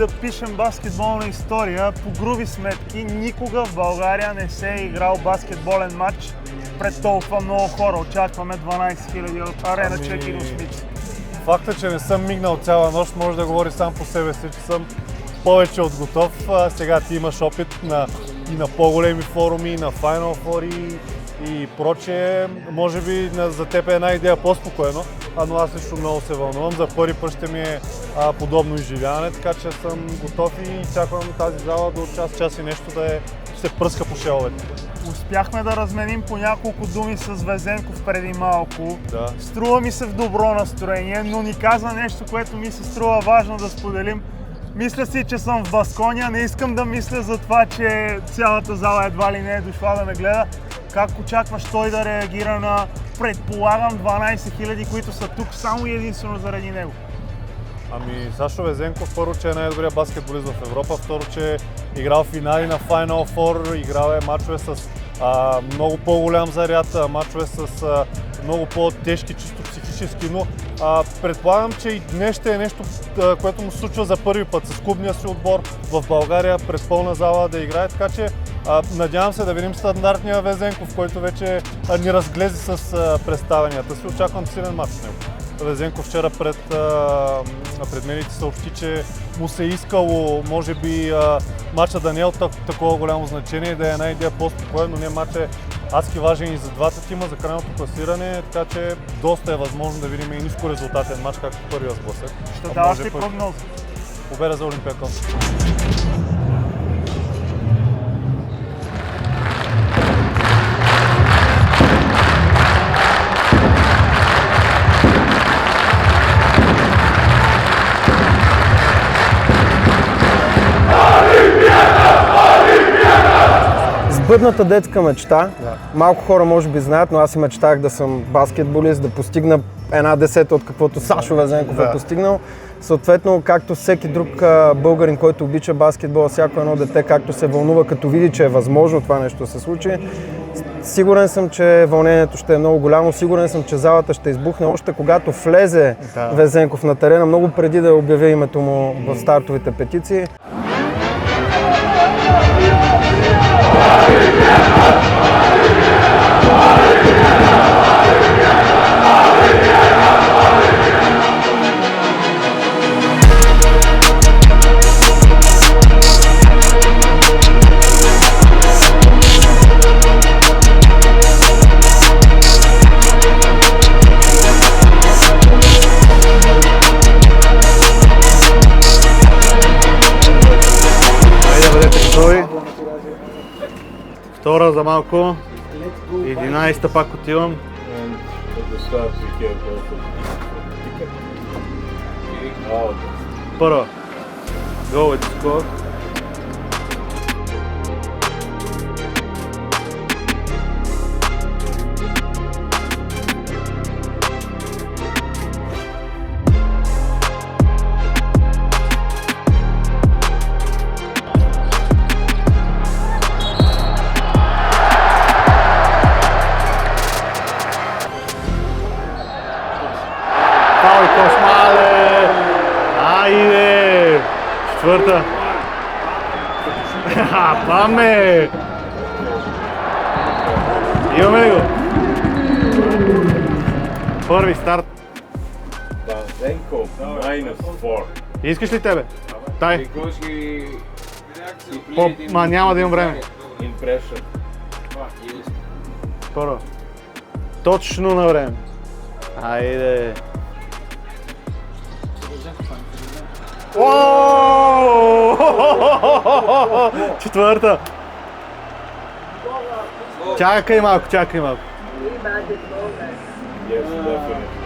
да пишем баскетболна история. По груби сметки, никога в България не се е играл баскетболен матч пред толкова много хора. Очакваме 12 000 от арена Чеки Русмици. Факта, че не съм мигнал цяла нощ, може да говори сам по себе си, че съм повече от готов. Сега ти имаш опит и на по-големи форуми, и на Final Four и прочее. Може би за теб е една идея по-спокойно, но аз лично много се вълнувам. За първи път ще ми е подобно изживяване, така че съм готов и чаквам тази зала до час и нещо да се пръска по шеловете. Успяхме да разменим по няколко думи с Везенков преди малко. Да. Струва ми се в добро настроение, но ни каза нещо, което ми се струва важно да споделим. Мисля си, че съм в Баскония, не искам да мисля за това, че цялата зала едва ли не е дошла да ме гледа. Как очакваш той да реагира на, предполагам, 12 000, които са тук само и единствено заради него? Сашо Везенков, първо, че е най-добрият баскетболист в Европа, второ, че е играл финали на Final Four, играл е мачове с много по-голям заряд, мачове с много по-тежки, чисто психически, но предполагам, че и днес ще е нещо, което му се случва за първи път с клубния си отбор в България, през пълна зала да играе, така че надявам се да видим стандартния Везенков, който вече ни разглези с представенията си. Очаквам силен мач с него. Везенков вчера пред медиите съобщи, че му се искало, може би, матча да не е от такова голямо значение и да е една идея по-спокойно, но не матч е адски важен и за двата тима, за крайното класиране, така че доста е възможно да видим и ниско резултатен матч, както първия сблъсък. Ще даваш ли прогноз? Победа за Олимпиакос. Сбъдната детска мечта. Малко хора може би знаят, но аз и мечтах да съм баскетболист, да постигна 1/10 от каквото Сашо Везенков е постигнал. Съответно, както всеки друг българин, който обича баскетбол, всяко едно дете, както се вълнува, като види, че е възможно това нещо да се случи, сигурен съм, че вълнението ще е много голямо, сигурен съм, че залата ще избухне още когато влезе Везенков на терена, много преди да обявя името му в стартовите петиции. Втора за малко, 11-та пак отивам. Първа, go with score. Айде! Четвърта! Паме! Имаме ли го? Първи старт. Везенков, -4. Искаш ли тебе? Тай. Ма няма да имам време. Първо. Точно на време. Айде! Четвърта! Чакай малко, чакай малко. Yes, definitely.